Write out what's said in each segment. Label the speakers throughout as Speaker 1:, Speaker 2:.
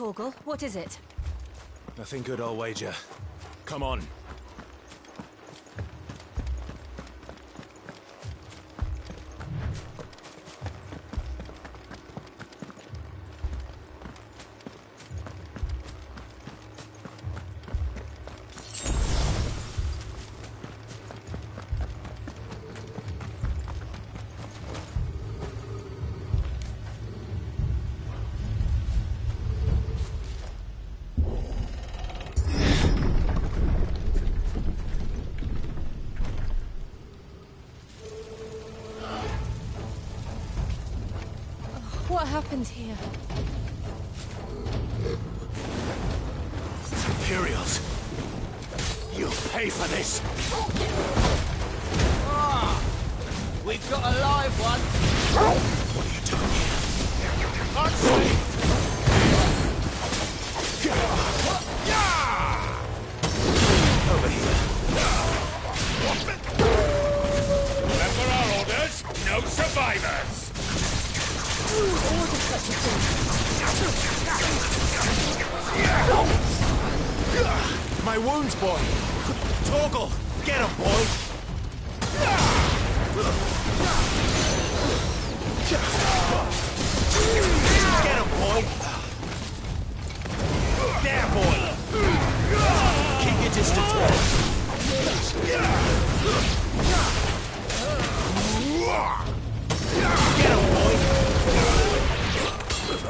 Speaker 1: Torgal. What is it?
Speaker 2: Nothing good, I'll wager. Come on.
Speaker 1: What happened here?
Speaker 2: Imperials! You'll pay for this!
Speaker 3: Ah, we've got a live one!
Speaker 2: What are you doing here?
Speaker 3: Can't see!
Speaker 2: Over here.
Speaker 4: Remember our orders? No survivors!
Speaker 1: Who ordered such a thing?
Speaker 2: My wounds, boy! Torgal! Get him, boy! Get him, boy! There, boy! Keep your distance, boy! Get him, boy!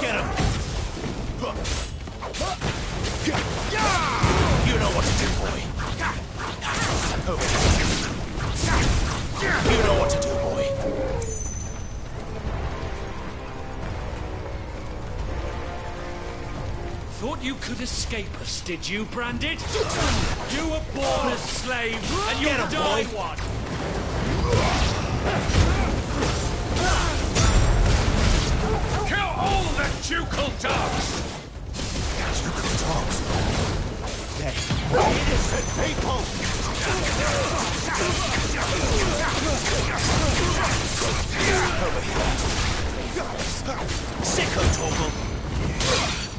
Speaker 2: Get him! You know what to do, boy. You know what to do, boy.
Speaker 4: Thought you could escape us, did you, Branded? You were born a slave, and you'll die one! Kill all the ducal dogs!
Speaker 2: Ducal dogs? They innocent people! Over here. Sicko, Torgal!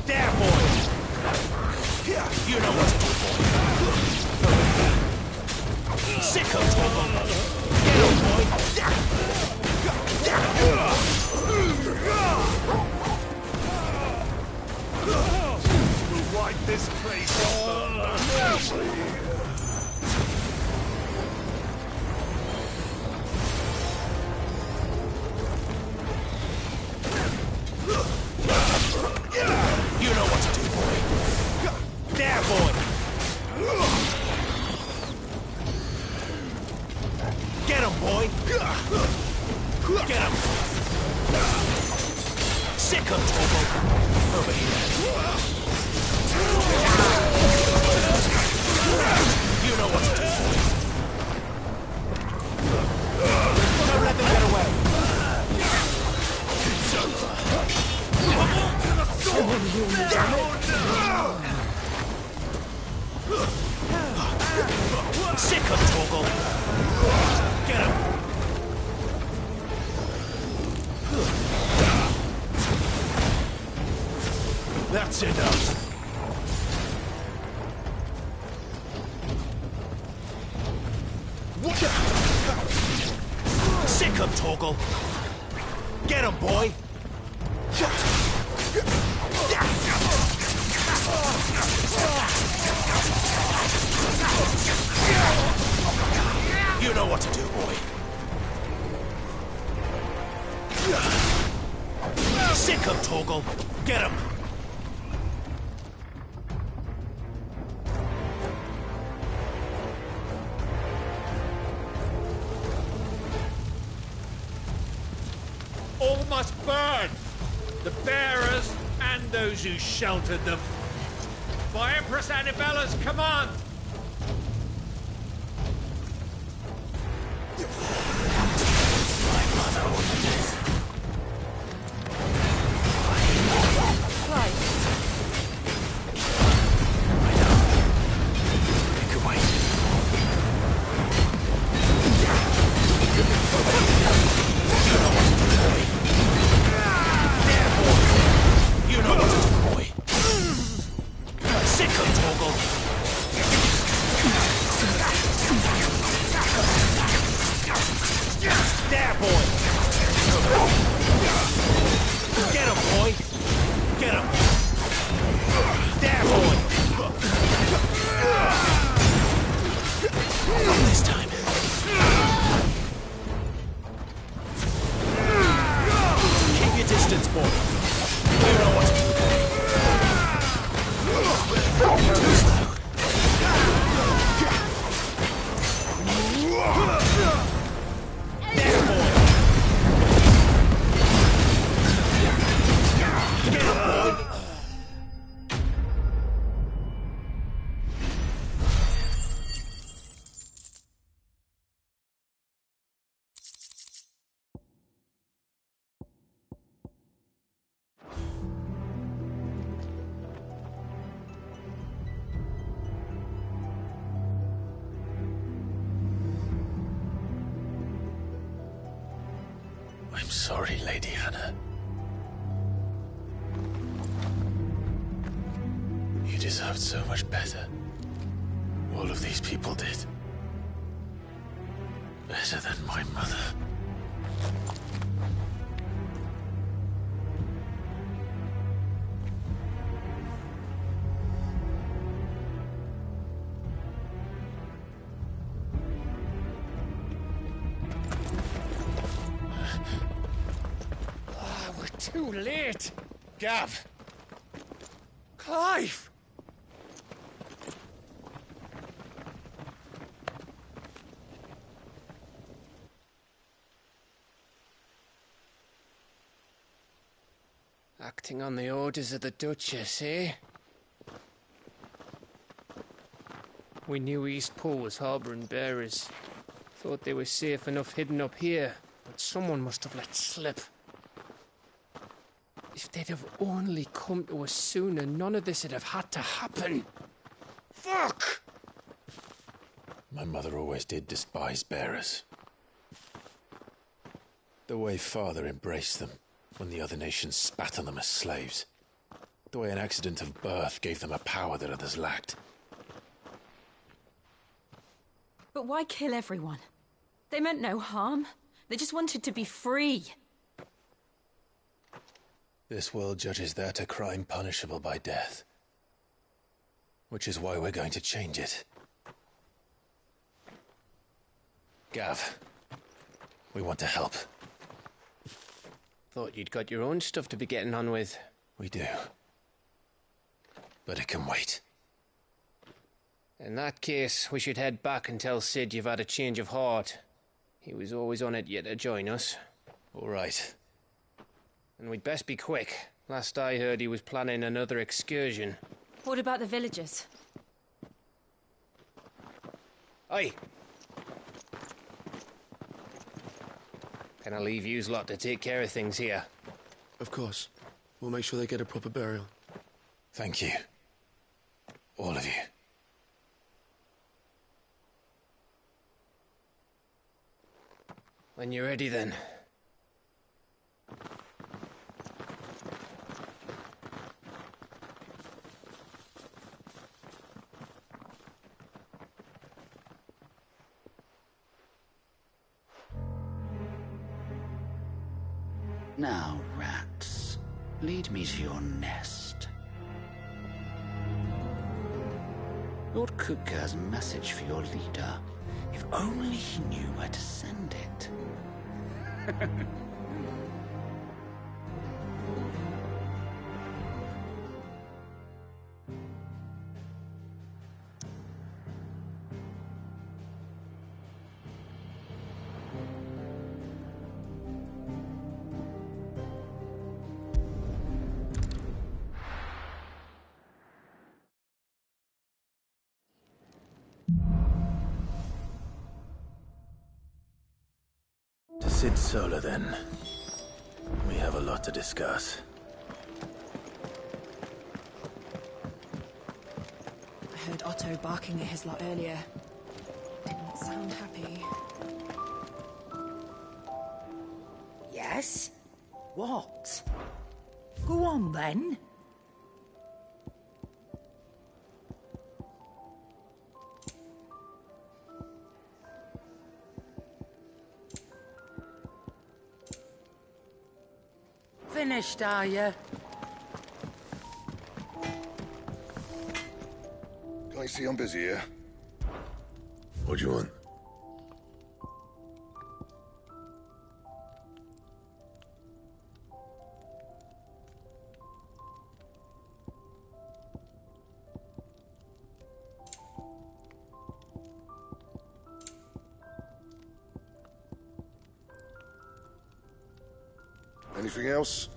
Speaker 2: There, boy! You know what to do, boy. Over here. Sicko, Torgal! Get him, boy!
Speaker 4: We'll wipe this place off.
Speaker 2: You know what to do, boy. There, boy! Get him, boy! Get him! Sick him, Torgal! Over here. You know what to do, boy. Don't let them get away. It's over. Sick him, Torgal! Get him! That's enough. Sick him, Torgal! Get him, boy! You know what to do, boy. Sick him, Torgal! Get him!
Speaker 4: All must burn! The bearers and those who sheltered them. By Empress Annibella's command!
Speaker 2: My mother ordered this.
Speaker 1: Right.
Speaker 2: I know. Make away. You know what to do, boy. There, boy. You know what to do, boy.
Speaker 5: sorry, Lady Hannah. You deserved so much better. All of these people did. Better than my mother.
Speaker 2: We're too late. Gav. Clive.
Speaker 3: Acting on the orders of the Duchess, eh? We knew East Pool was harbouring bearers. Thought they were safe enough hidden up here, but someone must have let slip. If they'd have only come to us sooner, none of this would have had to happen. Fuck!
Speaker 5: My mother always did despise bearers. The way Father embraced them when the other nations spat on them as slaves. The way an accident of birth gave them a power that others lacked.
Speaker 1: But why kill everyone? They meant no harm. They just wanted to be free.
Speaker 5: This world judges that a crime punishable by death. Which is why we're going to change it. Gav, we want to help.
Speaker 3: Thought you'd got your own stuff to be getting on with.
Speaker 5: We do. But it can wait.
Speaker 3: In that case, we should head back and tell Sid you've had a change of heart. He was always on it yet to join us.
Speaker 5: All right.
Speaker 3: And we'd best be quick. Last I heard, he was planning another excursion.
Speaker 1: What about the villagers?
Speaker 3: Aye. Can I leave yous lot to take care of things here?
Speaker 6: Of course. We'll make sure they get a proper burial.
Speaker 5: Thank you. All of you.
Speaker 3: When you're ready, then.
Speaker 7: Now, rats, lead me to your nest. Lord Kupka has a message for your leader. If only he knew where to send it.
Speaker 5: To Sid Solar, then. We have a lot to discuss.
Speaker 1: I heard Otto barking at his lot earlier. Didn't sound happy.
Speaker 8: Yes? What? Go on, then. Finished, are you?
Speaker 9: Can I see I'm busy here?
Speaker 5: What do you want?
Speaker 9: Anything else?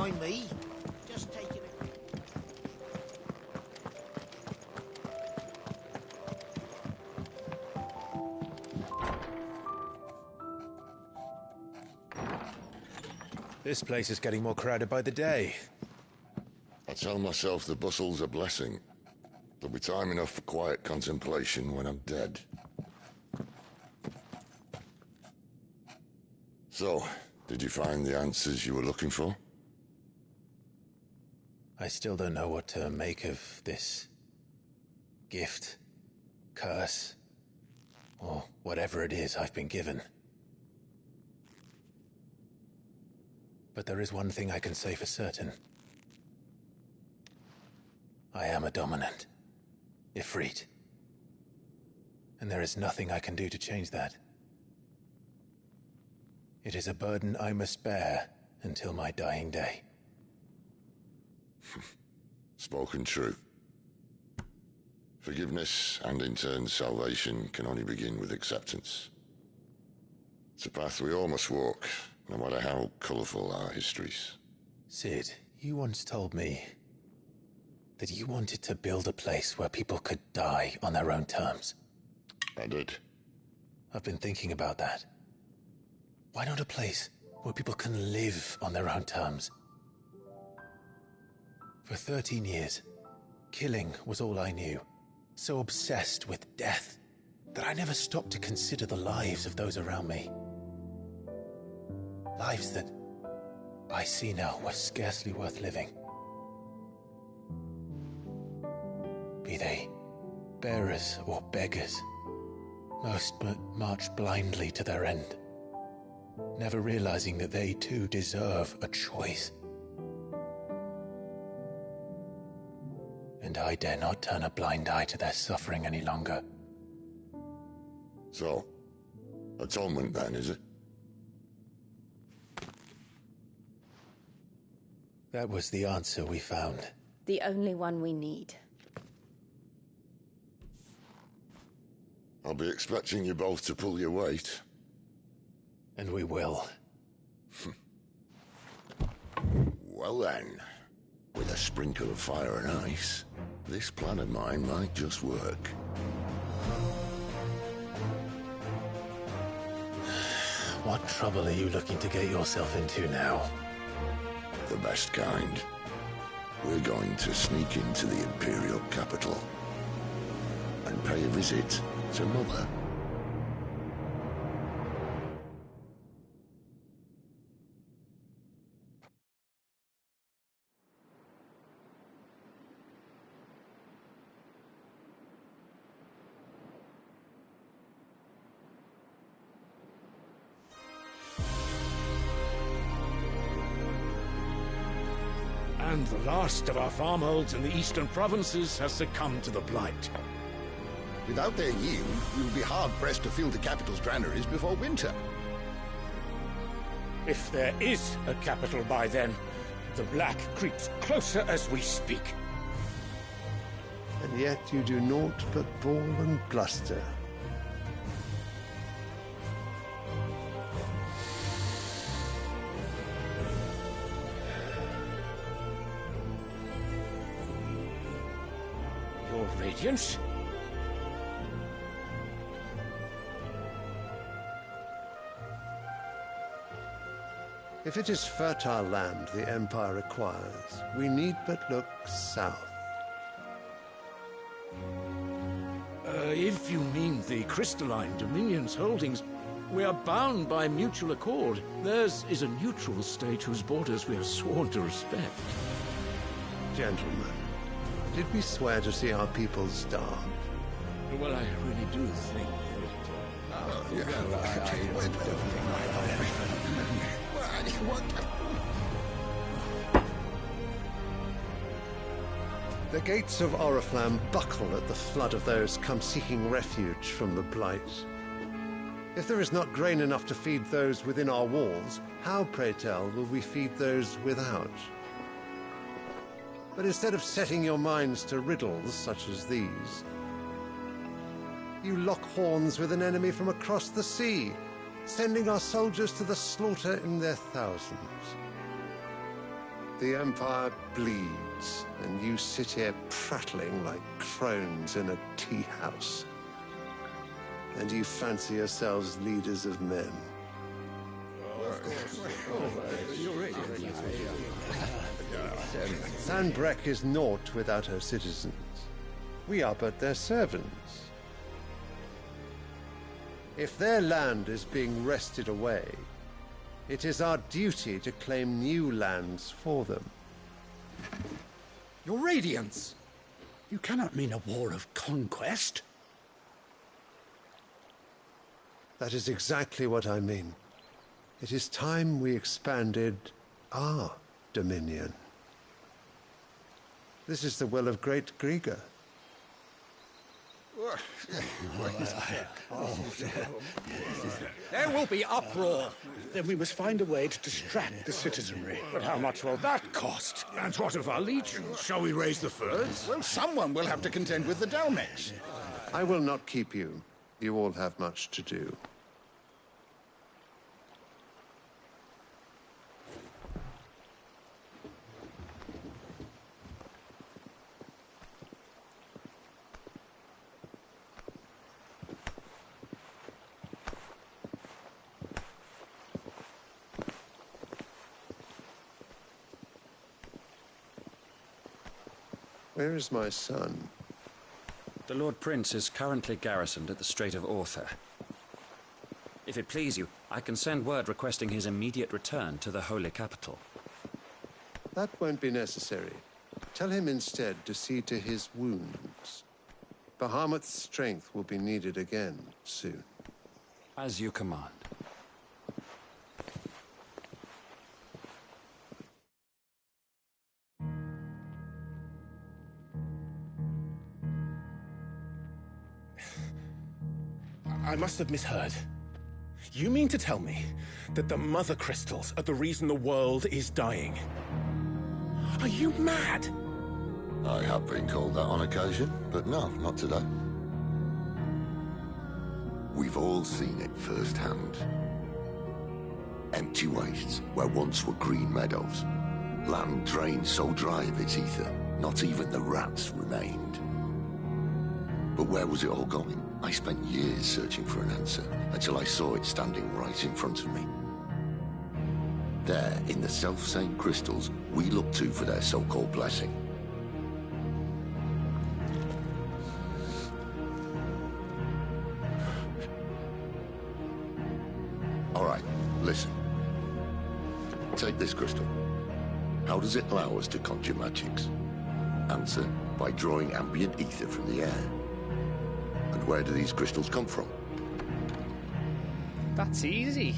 Speaker 10: mind me. Just taking it.
Speaker 5: This place is getting more crowded by the day.
Speaker 9: I tell myself the bustle's a blessing. There'll be time enough for quiet contemplation when I'm dead. So, did you find the answers you were looking for?
Speaker 5: I still don't know what to make of this gift, curse, or whatever it is I've been given. But there is one thing I can say for certain. I am a dominant, Ifrit. And there is nothing I can do to change that. It is a burden I must bear until my dying day.
Speaker 9: Spoken true. Forgiveness, and in turn salvation, can only begin with acceptance. It's a path we all must walk, no matter how colourful our histories.
Speaker 5: Sid, you once told me that you wanted to build a place where people could die on their own terms.
Speaker 9: I did.
Speaker 5: I've been thinking about that. Why not a place where people can live on their own terms? For 13 years, killing was all I knew. So obsessed with death that I never stopped to consider the lives of those around me. Lives that I see now were scarcely worth living. Be they bearers or beggars, most march blindly to their end, never realizing that they too deserve a choice. And I dare not turn a blind eye to their suffering any longer.
Speaker 9: So, atonement then, is it?
Speaker 5: That was the answer we found.
Speaker 11: The only one we need.
Speaker 9: I'll be expecting you both to pull your weight.
Speaker 5: And we will.
Speaker 9: Well then, with a sprinkle of fire and ice, this plan of mine might just work.
Speaker 5: What trouble are you looking to get yourself into now?
Speaker 9: The best kind. We're going to sneak into the Imperial capital and pay a visit to Mother.
Speaker 2: And the last of our farmholds in the eastern provinces has succumbed to the blight.
Speaker 12: Without their yield, we will be hard-pressed to fill the capital's granaries before winter.
Speaker 2: If there is a capital by then, the black creeps closer as we speak.
Speaker 13: And yet you do naught but bawl and bluster.
Speaker 2: Your Radiance?
Speaker 13: If it is fertile land the Empire requires, we need but look south.
Speaker 2: If you mean the crystalline Dominion's holdings, we are bound by mutual accord. Theirs is a neutral state whose borders we are sworn to respect.
Speaker 13: Gentlemen, did we swear to see our people starve?
Speaker 2: Well, I really do think
Speaker 13: The gates of Oriflamme buckle at the flood of those come seeking refuge from the blight. If there is not grain enough to feed those within our walls, how, pray tell, will we feed those without? But instead of setting your minds to riddles such as these, you lock horns with an enemy from across the sea, sending our soldiers to the slaughter in their thousands. The Empire bleeds, and you sit here prattling like crones in a tea house. And you fancy yourselves leaders of men. Sandbreck is naught without her citizens. We are but their servants. If their land is being wrested away, it is our duty to claim new lands for them.
Speaker 2: Your Radiance! You cannot mean a war of conquest.
Speaker 13: That is exactly what I mean. It is time we expanded our dominion. This is the will of great Grieger.
Speaker 2: There will be uproar. Then we must find a way to distract the citizenry. But how much will that cost? And what of our legions? Shall we raise the furs?
Speaker 12: Well, someone will have to contend with the Dalmeks.
Speaker 13: I will not keep you. You all have much to do. Where is my son?
Speaker 14: The Lord Prince is currently garrisoned at the Strait of Arthur. If it please you, I can send word requesting his immediate return to the Holy Capital.
Speaker 13: That won't be necessary. Tell him instead to see to his wounds. Bahamut's strength will be needed again soon.
Speaker 14: As you command.
Speaker 15: I must have misheard. You mean to tell me that the mother crystals are the reason the world is dying? Are you mad?
Speaker 9: I have been called that on occasion, but no, not today. We've all seen it firsthand. Empty wastes where once were green meadows. Land drained so dry of its ether, not even the rats remained. But where was it all going? I spent years searching for an answer, until I saw it standing right in front of me. There, in the self-same crystals we look to for their so-called blessing. All right, listen. Take this crystal. How does it allow us to conjure magics? Answer, by drawing ambient ether from the air. And where do these crystals come from?
Speaker 3: That's easy.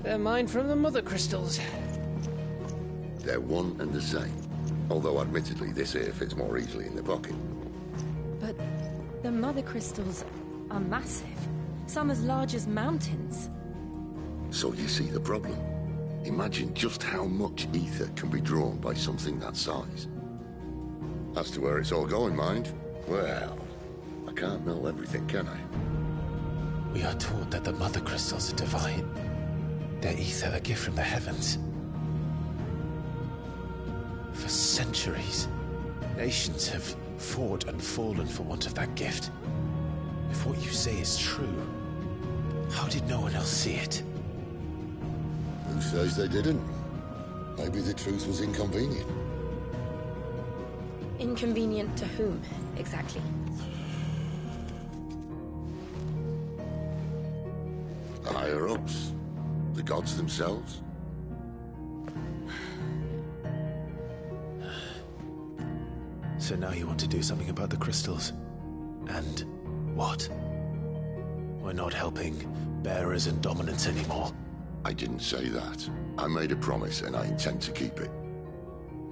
Speaker 3: They're mine from the mother crystals.
Speaker 9: They're one and the same. Although admittedly this here fits more easily in the pocket.
Speaker 11: But the mother crystals are massive. Some as large as mountains.
Speaker 9: So you see the problem. Imagine just how much ether can be drawn by something that size. As to where it's all going, mind, well, I can't know everything, can I?
Speaker 5: We are taught that the mother crystals are divine. Their ether a gift from the heavens. For centuries, nations have fought and fallen for want of that gift. If what you say is true, how did no one else see it?
Speaker 9: Who says they didn't? Maybe the truth was inconvenient.
Speaker 11: Inconvenient to whom, exactly?
Speaker 9: The higher-ups? The gods themselves?
Speaker 5: So now you want to do something about the crystals? And what? We're not helping bearers and dominants anymore.
Speaker 9: I didn't say that. I made a promise and I intend to keep it.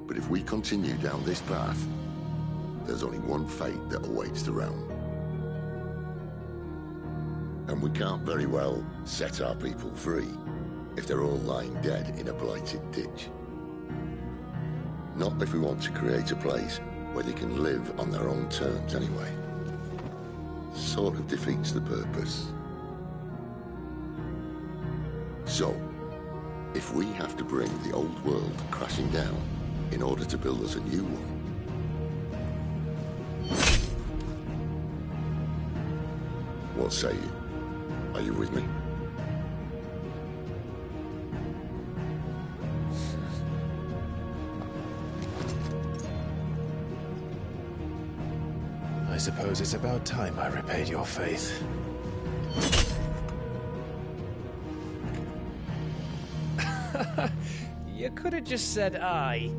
Speaker 9: But if we continue down this path, there's only one fate that awaits the realm. And we can't very well set our people free if they're all lying dead in a blighted ditch. Not if we want to create a place where they can live on their own terms anyway. Sort of defeats the purpose. So, if we have to bring the old world crashing down, in order to build us a new one. What say you? Are you with me?
Speaker 5: I suppose it's about time I repaid your faith.
Speaker 3: You could have just said aye.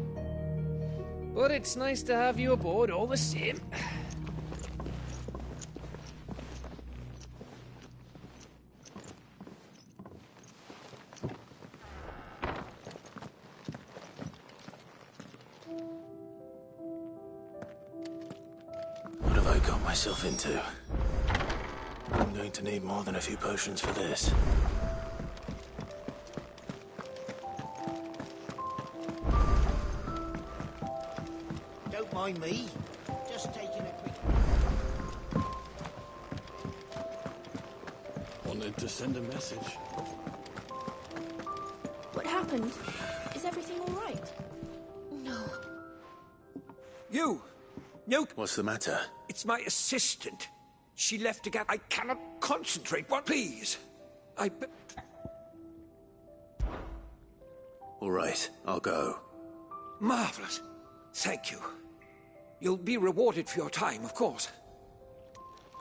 Speaker 3: But it's nice to have you aboard all the same.
Speaker 5: What have I got myself into? I'm going to need more than a few potions for this.
Speaker 10: Don't mind me. Just taking a quick...
Speaker 15: Wanted to send a message.
Speaker 11: What happened? Is everything all right? No.
Speaker 4: You! No!
Speaker 5: What's the matter?
Speaker 4: It's my assistant. She left again. I cannot concentrate. What? Please.
Speaker 5: All right, I'll go.
Speaker 4: Marvelous. Thank you. You'll be rewarded for your time, of course.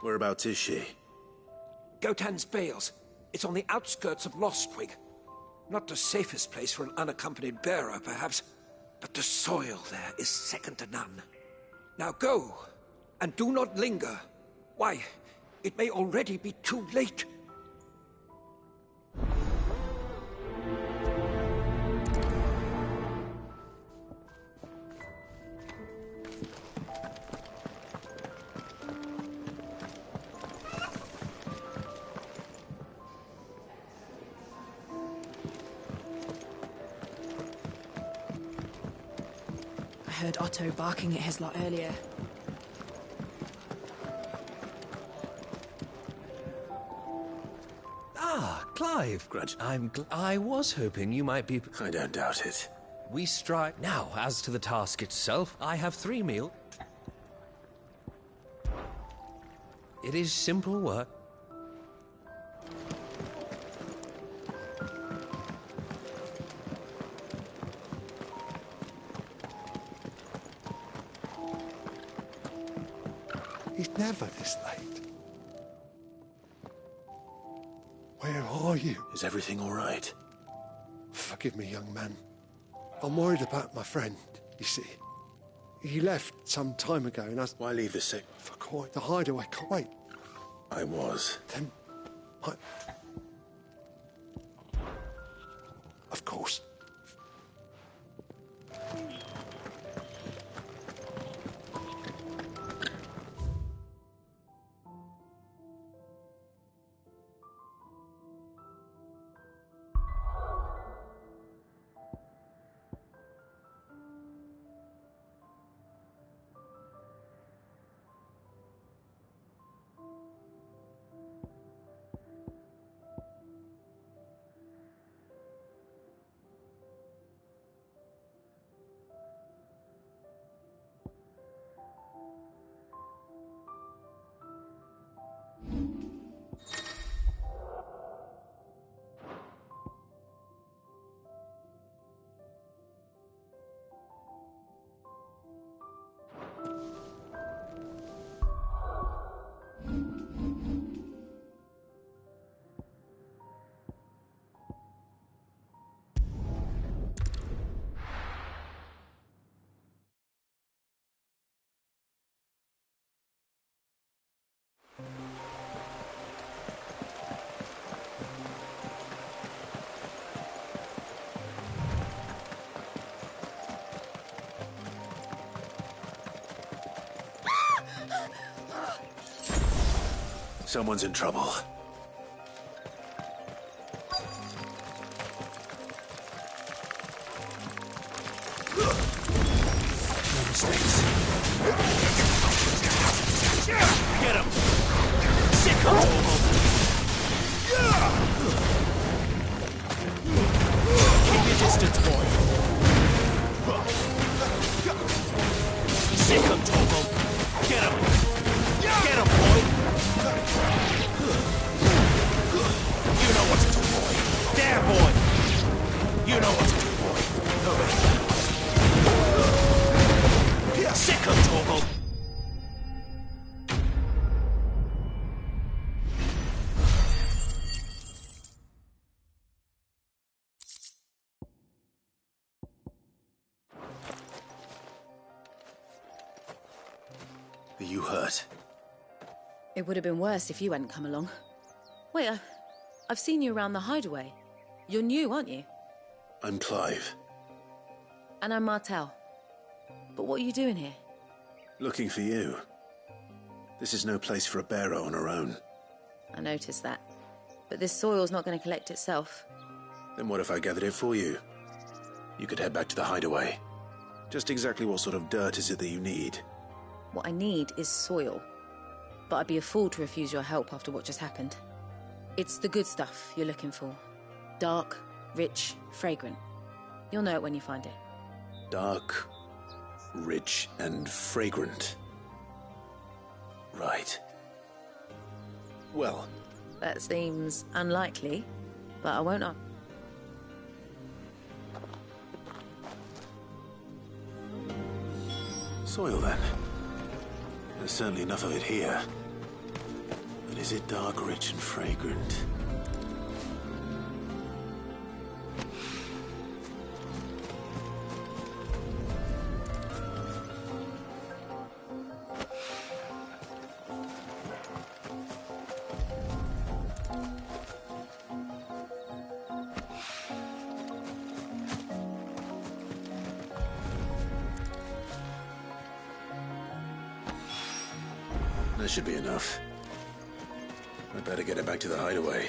Speaker 5: Whereabouts is she?
Speaker 4: Gotan's Bales. It's on the outskirts of Lostwig. Not the safest place for an unaccompanied bearer, perhaps, but the soil there is second to none. Now go, and do not linger. Why, it may already be too late.
Speaker 16: I heard Otto barking at his lot earlier.
Speaker 17: Clive, I was hoping you might be...
Speaker 5: I don't doubt it.
Speaker 17: We strike... Now, as to the task itself, I have 3 meals. It is simple work.
Speaker 13: He's never this late. Where are you?
Speaker 5: Is everything all right?
Speaker 13: Forgive me, young man. I'm worried about my friend, you see. He left some time ago and
Speaker 5: Why leave the sick?
Speaker 13: For quite the hideaway. Quite.
Speaker 5: I was.
Speaker 13: Then Of course.
Speaker 5: Someone's in trouble.
Speaker 2: No mistakes. Get him! Sick on! Keep your distance, boy.
Speaker 18: Sick him, Torgal! Get him! Get him, boy! You know what to do, boy! There, boy! You know what to do, boy! Over. Sick him, Torgal! Are you hurt?
Speaker 16: It would have been worse if you hadn't come along. Wait, I've seen you around the hideaway. You're new, aren't you?
Speaker 18: I'm Clive.
Speaker 16: And I'm Martel. But what are you doing here?
Speaker 18: Looking for you. This is no place for a bearer on her own.
Speaker 16: I noticed that. But this soil's not going to collect itself.
Speaker 18: Then what if I gathered it for you? You could head back to the hideaway. Just exactly what sort of dirt is it that you need?
Speaker 16: What I need is soil. But I'd be a fool to refuse your help after what just happened. It's the good stuff you're looking for. Dark, rich, fragrant. You'll know it when you find it.
Speaker 18: Dark, rich, and fragrant. Right. Well.
Speaker 16: That seems unlikely, but I won't argue.
Speaker 18: Soil, then. There's certainly enough of it here. But is it dark, rich, and fragrant? That should be enough. I'd better get it back to the hideaway.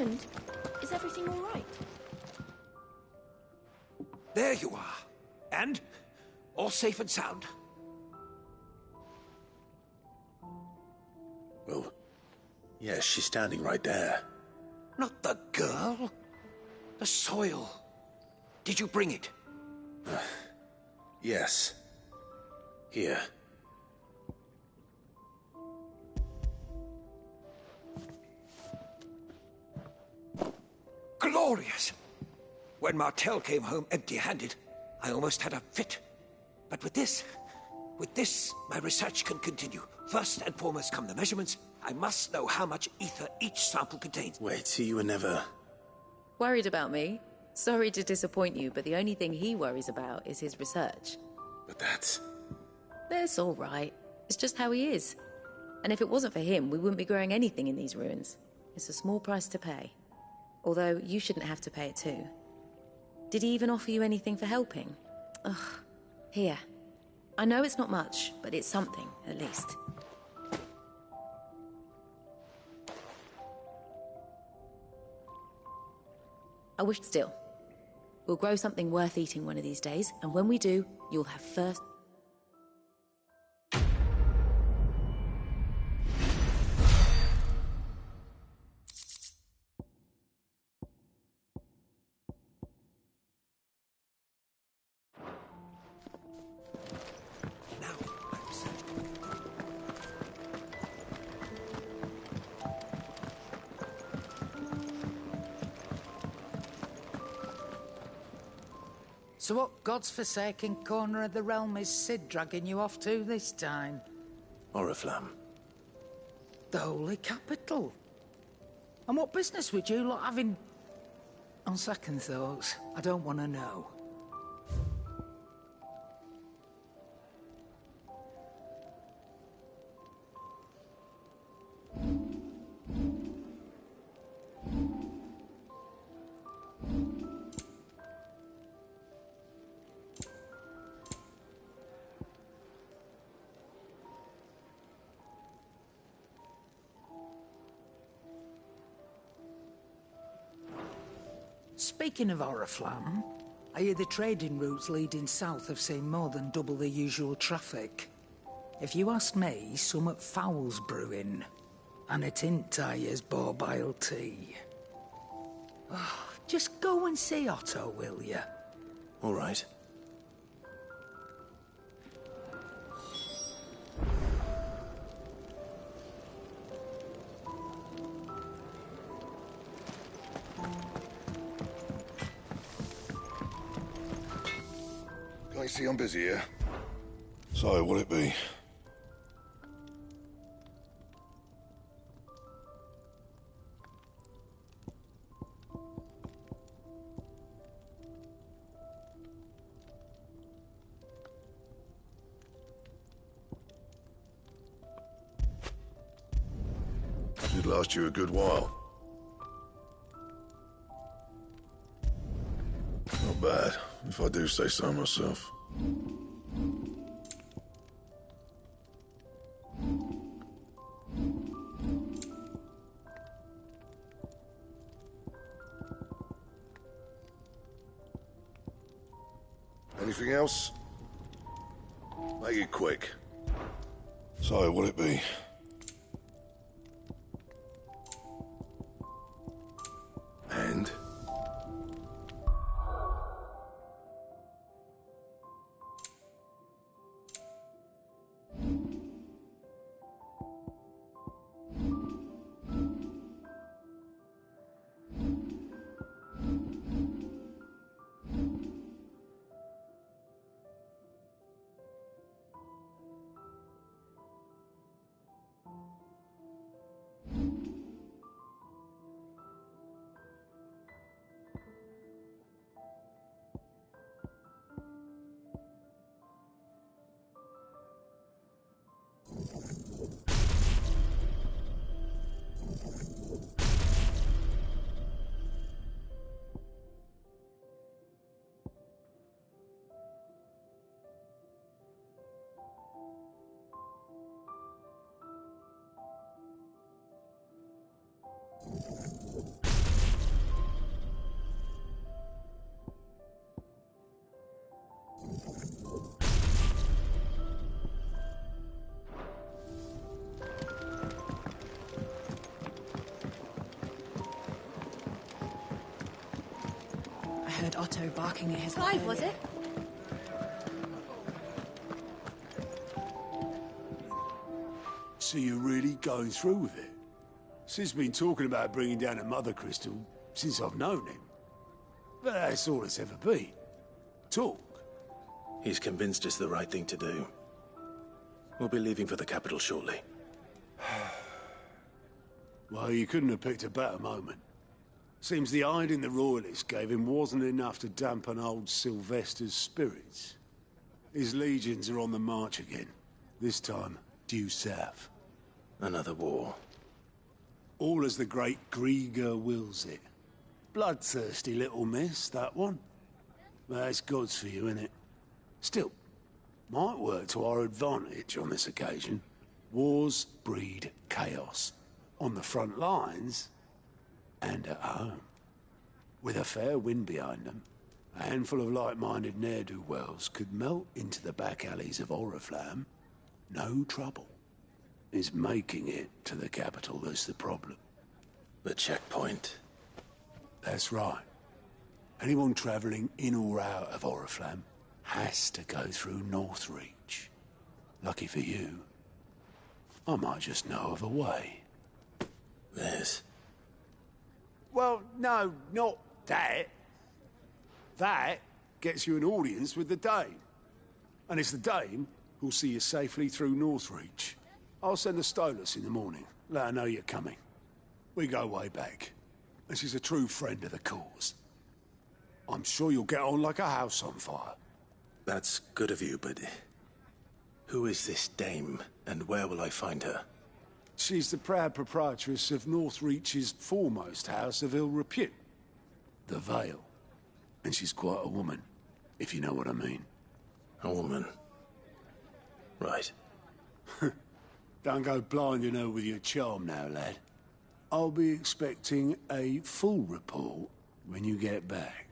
Speaker 11: happened? Is everything all right?
Speaker 4: There you are. And all safe and sound.
Speaker 18: Well, yes, she's standing right there.
Speaker 4: Not the girl. The soil. Did you bring it?
Speaker 18: Yes. Here.
Speaker 4: Glorious! When Martel came home empty-handed, I almost had a fit. But with this, my research can continue. First and foremost come the measurements. I must know how much ether each sample contains.
Speaker 18: Wait, so you were never...
Speaker 16: Worried about me? Sorry to disappoint you, but the only thing he worries about is his research.
Speaker 18: But that's...
Speaker 16: That's all right. It's just how he is. And if it wasn't for him, we wouldn't be growing anything in these ruins. It's a small price to pay. Although, you shouldn't have to pay it too. Did he even offer you anything for helping? Ugh. Here. I know it's not much, but it's something, at least. I wish still. We'll grow something worth eating one of these days, and when we do, you'll have first...
Speaker 8: So what God's forsaken corner of the realm is Sid dragging you off to this time?
Speaker 18: Oriflamme.
Speaker 8: The Holy Capital. And what business would you lot having... On second thoughts, I don't want to know. Speaking of Oriflamme, I hear the trading routes leading south have seen more than double the usual traffic. If you ask me, somewhat foul's brewing. And it ain't Tyre's borbile tea. Oh, just go and see Otto, will you?
Speaker 18: All right.
Speaker 12: I see I'm busy here. So, what'll it be? Should last you a good while. Not bad, if I do say so myself. Anything else? Make it quick. So, what'll it be? And?
Speaker 11: Otto barking at his
Speaker 19: Clive, was it?
Speaker 20: So you're really going through with it? Sid's been talking about bringing down a mother crystal since I've known him. But that's all it's ever been. Talk.
Speaker 18: He's convinced it's the right thing to do. We'll be leaving for the capital shortly.
Speaker 20: Well, you couldn't have picked a better moment. Seems the hiding the Royalists gave him wasn't enough to dampen old Sylvester's spirits. His legions are on the march again. This time, due south.
Speaker 18: Another war.
Speaker 20: All as the great Grieger wills it. Bloodthirsty little miss, that one. That's God's for you, innit? Still, might work to our advantage on this occasion. Wars breed chaos. On the front lines, and at home. With a fair wind behind them, a handful of like-minded ne'er-do-wells could melt into the back alleys of Oriflamme. No trouble. It's making it to the capital that's the problem.
Speaker 18: The checkpoint.
Speaker 20: That's right. Anyone travelling in or out of Oriflamme has to go through Northreach. Lucky for you, I might just know of a way.
Speaker 18: This?
Speaker 20: Well, no, not that. That gets you an audience with the Dame. And it's the Dame who'll see you safely through Northreach. I'll send the Stolas in the morning. Let her know you're coming. We go way back. And she's a true friend of the cause. I'm sure you'll get on like a house on fire.
Speaker 18: That's good of you, but... who is this Dame, and where will I find her?
Speaker 20: She's the proud proprietress of Northreach's foremost house of ill repute. The Vale. And she's quite a woman, if you know what I mean.
Speaker 18: A woman? Right.
Speaker 20: Don't go blinding her with your charm now, lad. I'll be expecting a full report when you get back.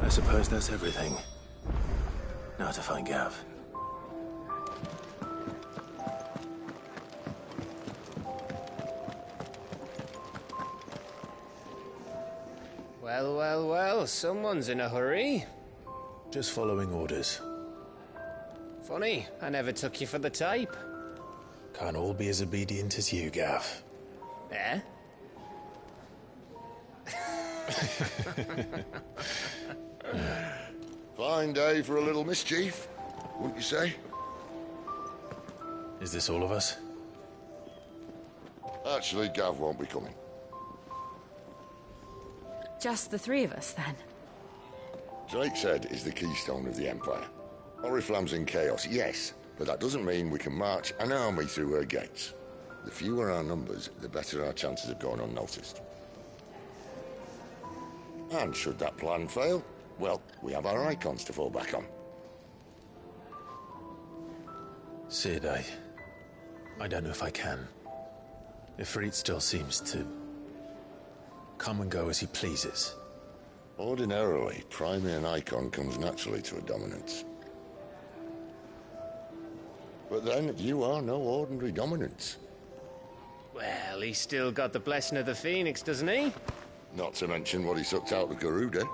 Speaker 18: I suppose that's everything. Now to find Gav.
Speaker 3: Well, well, well, someone's in a hurry.
Speaker 5: Just following orders.
Speaker 3: Funny, I never took you for the type.
Speaker 5: Can't all be as obedient as you, Gav.
Speaker 3: Eh?
Speaker 12: Fine day for a little mischief, wouldn't you say?
Speaker 5: Is this all of us?
Speaker 12: Actually, Gav won't be coming.
Speaker 11: Just the three of us, then?
Speaker 12: Drake's Head is the keystone of the Empire. Oriflamme's in chaos, yes, but that doesn't mean we can march an army through her gates. The fewer our numbers, the better our chances of going unnoticed. And should that plan fail, well, we have our icons to fall back on.
Speaker 5: Sid, I don't know if I can. Ifrit still seems to come and go as he pleases.
Speaker 12: Ordinarily, priming an icon comes naturally to a dominance. But then, you are no ordinary dominance.
Speaker 3: Well, he's still got the blessing of the Phoenix, doesn't he?
Speaker 12: Not to mention what he sucked out of Garuda.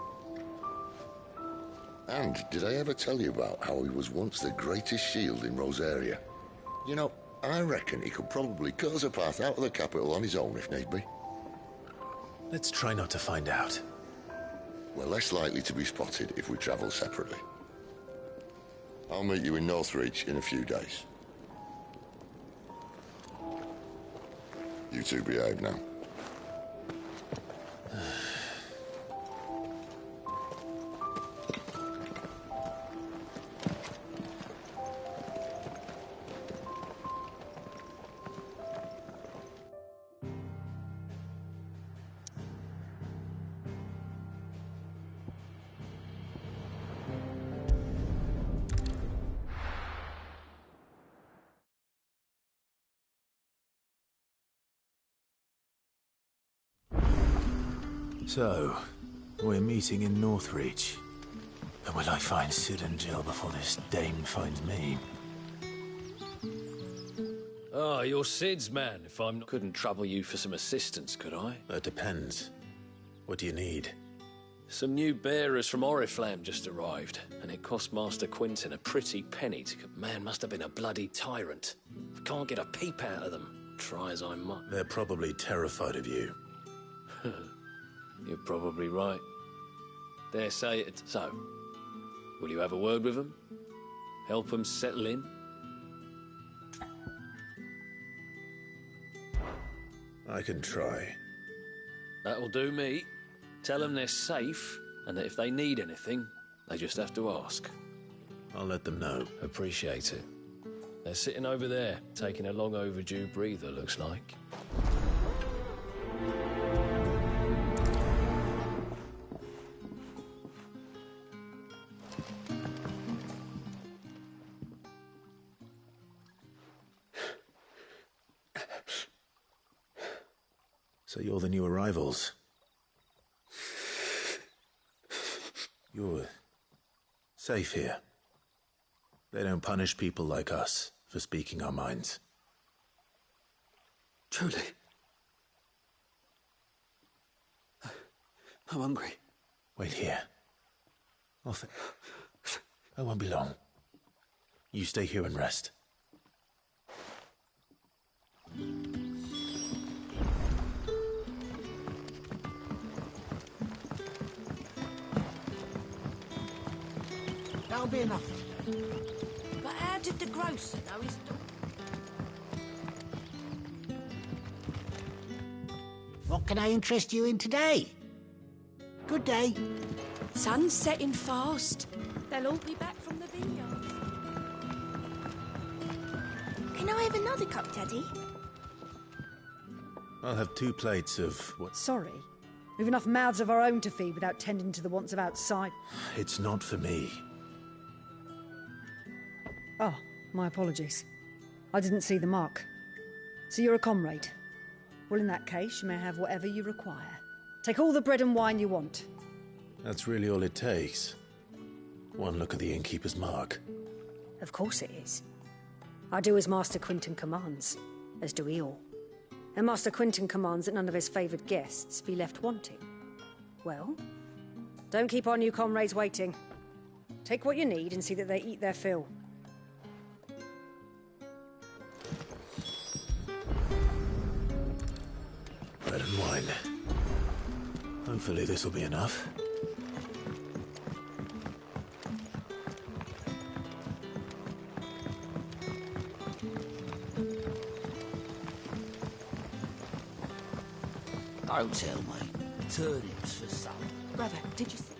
Speaker 12: And did I ever tell you about how he was once the greatest shield in Rosaria? You know, I reckon he could probably cut us a path out of the capital on his own if need be.
Speaker 5: Let's try not to find out.
Speaker 12: We're less likely to be spotted if we travel separately. I'll meet you in Northreach in a few days. You two behave now.
Speaker 18: So, we're meeting in Northreach. But will I find Sid and Jill before this dame finds me?
Speaker 19: Ah, you're Sid's man, if I'm not... Couldn't trouble you for some assistance, could I?
Speaker 18: That depends. What do you need?
Speaker 19: Some new bearers from Oriflamme just arrived, and it cost Master Quentin a pretty penny to... Man must have been a bloody tyrant. I can't get a peep out of them, try as I might.
Speaker 18: They're probably terrified of you.
Speaker 19: You're probably right. Dare say it. So, will you have a word with them? Help them settle in?
Speaker 18: I can try.
Speaker 19: That'll do me. Tell them they're safe, and that if they need anything, they just have to ask.
Speaker 18: I'll let them know.
Speaker 19: Appreciate it. They're sitting over there, taking a long overdue breather, looks like.
Speaker 18: So you're the new arrivals. You're safe here. They don't punish people like us for speaking our minds.
Speaker 4: Truly. I'm hungry.
Speaker 18: Wait here. I won't be long. You stay here and rest.
Speaker 10: That'll be enough today. But how did the grocer know his daughter? What can I interest you in today? Good day.
Speaker 1: Sun's setting fast. They'll all be back from the vineyard.
Speaker 21: Can I have another cup, Daddy?
Speaker 18: I'll have 2 plates of what?
Speaker 22: Sorry. We've enough mouths of our own to feed without tending to the wants of outside.
Speaker 18: It's not for me.
Speaker 22: Oh, my apologies. I didn't see the mark. So you're a comrade. Well, in that case, you may have whatever you require. Take all the bread and wine you want.
Speaker 18: That's really all it takes. One look at the innkeeper's mark.
Speaker 22: Of course it is. I do as Master Quentin commands, as do we all. And Master Quentin commands that none of his favoured guests be left wanting. Well, don't keep our new comrades waiting. Take what you need and see that they eat their fill.
Speaker 18: Bread and wine. Hopefully this will be enough.
Speaker 10: Don't tell me. Turnips for some.
Speaker 1: Brother, did you see?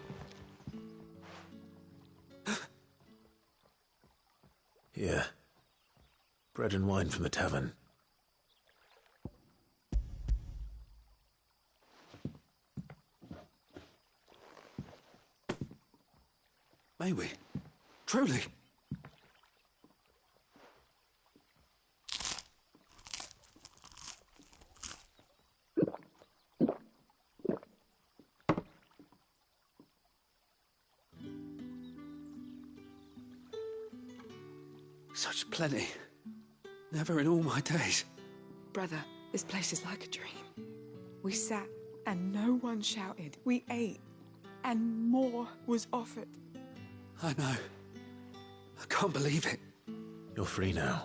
Speaker 18: Here. Bread and wine from the tavern.
Speaker 4: May we? Truly? Such plenty. Never in all my days.
Speaker 23: Brother, this place is like a dream. We sat and no one shouted. We ate and more was offered.
Speaker 4: I know. I can't believe it.
Speaker 18: You're free now.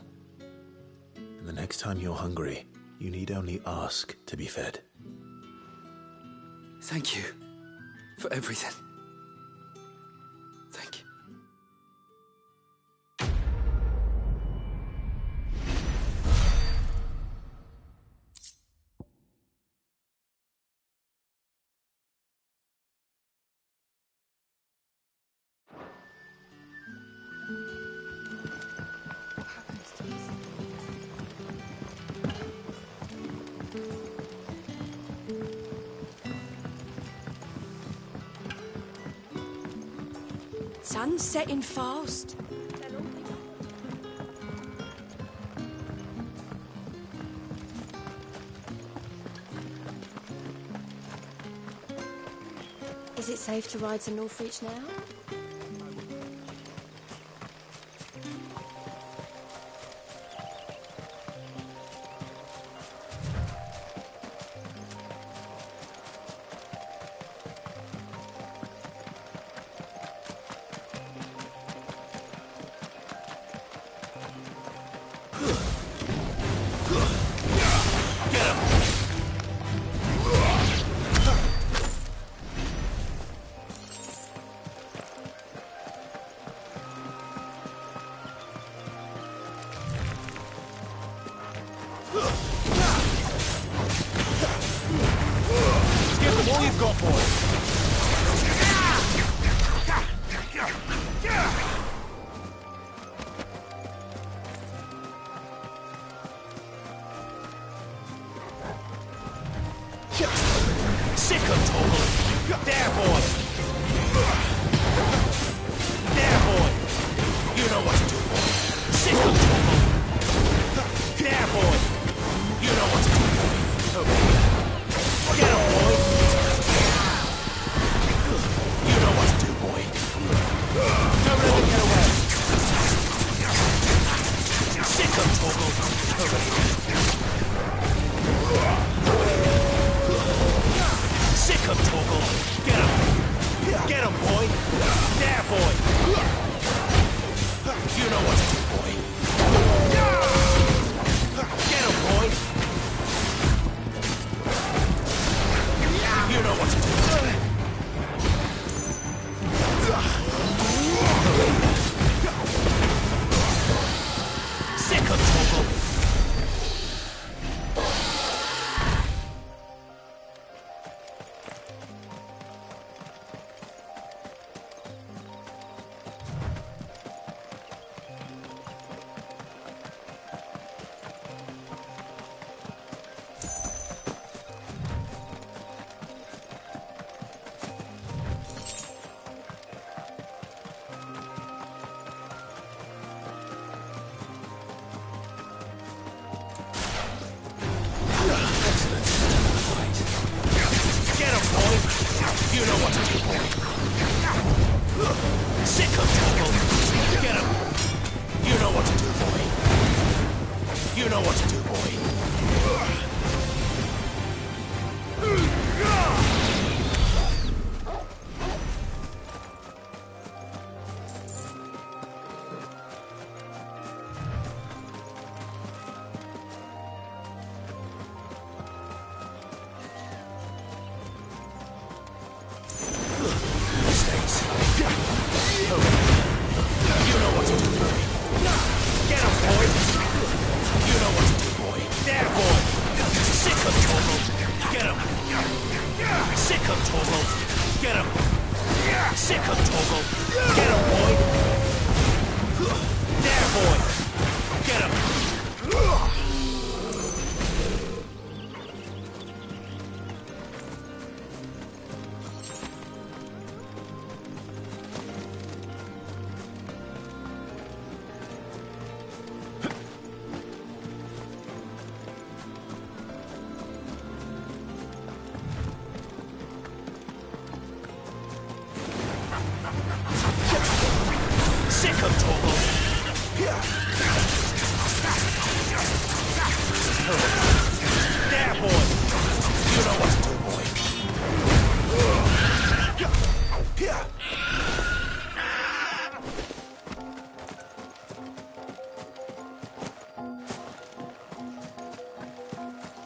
Speaker 18: And the next time you're hungry, you need only ask to be fed.
Speaker 4: Thank you for everything. Thank you.
Speaker 1: Sun's setting fast.
Speaker 11: Is it safe to ride to Northreach now?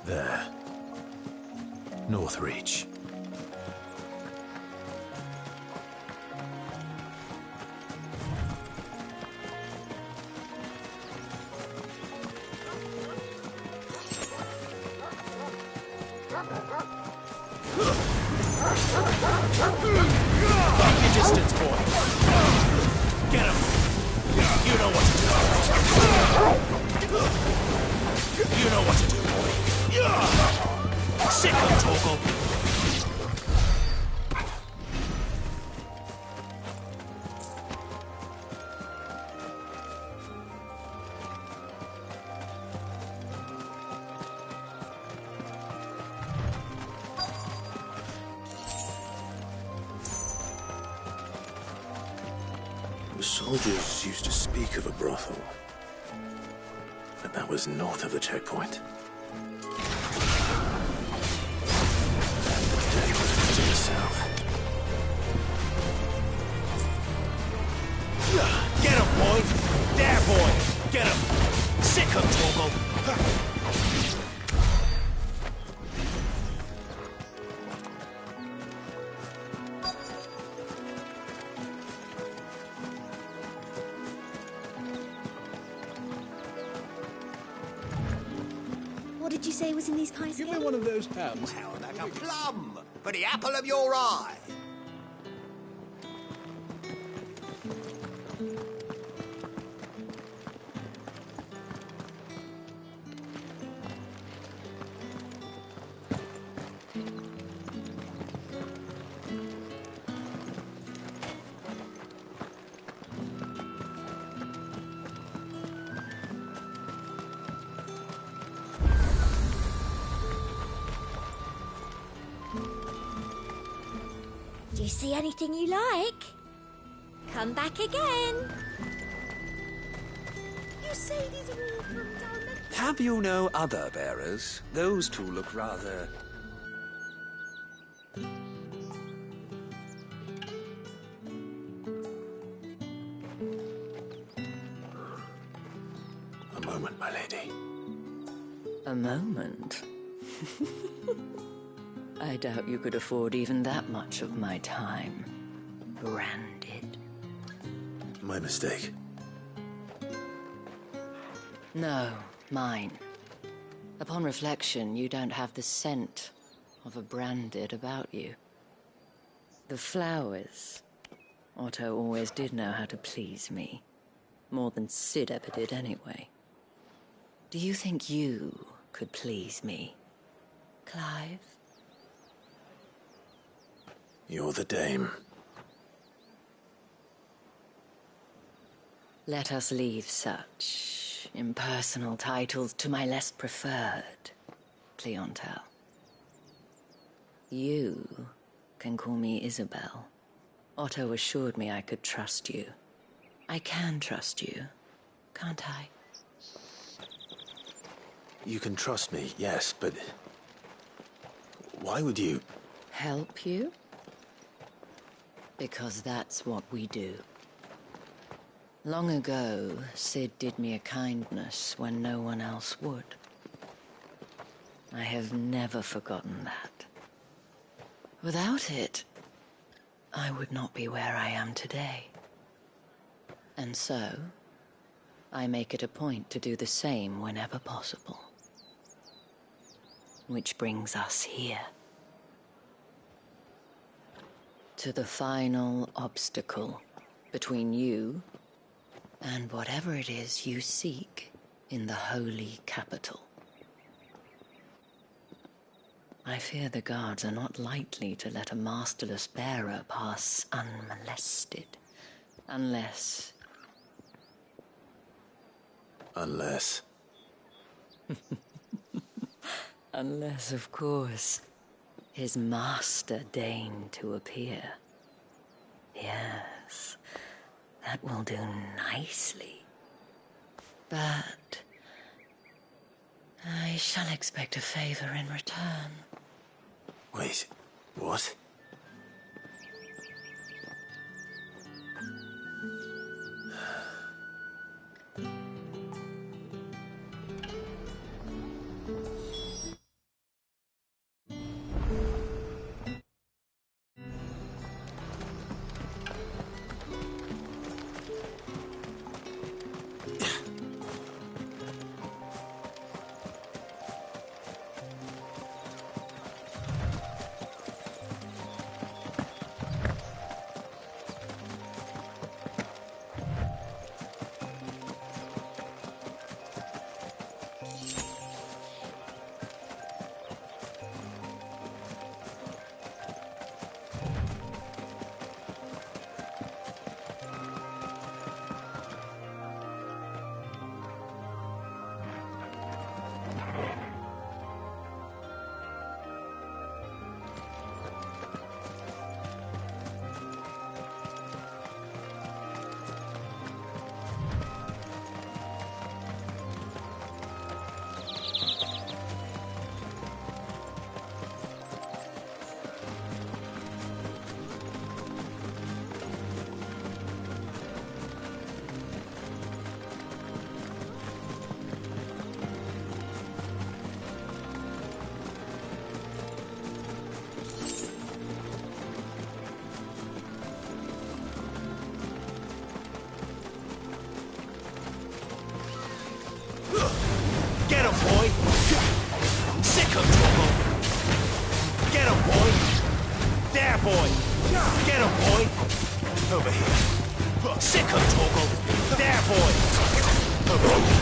Speaker 17: There. Northreach.
Speaker 15: Fuck your distance, boy. Get him. You know what to do. You know what to do, boy. Sick of Torgal.
Speaker 18: The soldiers used to speak of a brothel, but that was north of the checkpoint. And the day was to the south.
Speaker 15: Get him, boy! There, boy! Get him! Sick him, Torgal!
Speaker 6: What did you say was in these pies?
Speaker 7: Give me one of those hams.
Speaker 14: Well, like a plum for the apple of your eye.
Speaker 6: Do you see anything you like? Come back again. You say these are all from down the...
Speaker 4: Have you no other bearers? Those two look rather...
Speaker 18: A moment, my lady.
Speaker 24: A moment? I doubt you could afford even that much of my time. Branded.
Speaker 18: My mistake.
Speaker 24: No, mine. Upon reflection, you don't have the scent of a branded about you. The flowers. Otto always did know how to please me. More than Sid ever did anyway. Do you think you could please me, Clive?
Speaker 18: You're the dame.
Speaker 24: Let us leave such impersonal titles to my less preferred clientele. You can call me Isabel. Otto assured me I could trust you. I can trust you, can't I?
Speaker 18: You can trust me, yes, but... why would you...
Speaker 24: Help you? Because that's what we do. Long ago, Sid did me a kindness when no one else would. I have never forgotten that. Without it, I would not be where I am today. And so, I make it a point to do the same whenever possible. Which brings us here. To the final obstacle between you and whatever it is you seek in the holy capital. I fear the guards are not likely to let a masterless bearer pass unmolested, unless...
Speaker 18: Unless...
Speaker 24: Unless, of course, his master deigned to appear. Yes, that will do nicely. But I shall expect a favor in return.
Speaker 18: Wait, what?
Speaker 15: boy! Get him, boy! Over here. Sick him, Torgal! There, boy! Over here.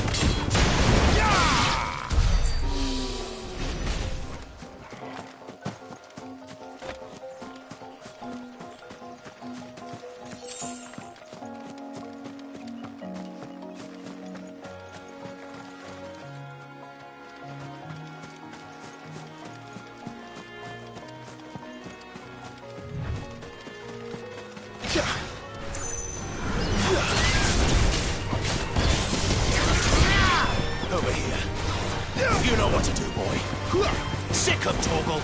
Speaker 15: Over here. You know what to do, boy. Sick him, Torgal.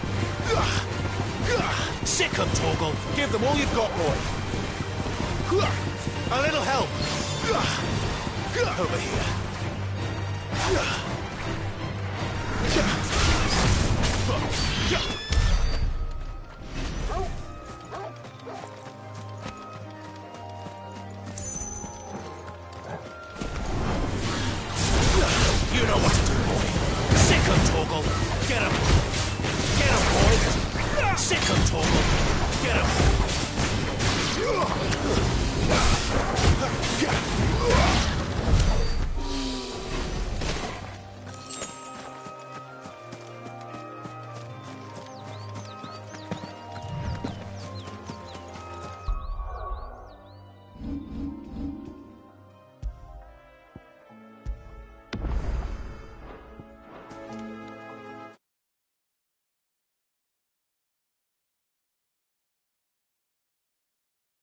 Speaker 15: Sick him, Torgal. Give them all you've got, boy. A little help. Over here. You know what to do, boy. Sick him, Torgal. Get him. Get him, boy. Sick him, Torgal. Get him.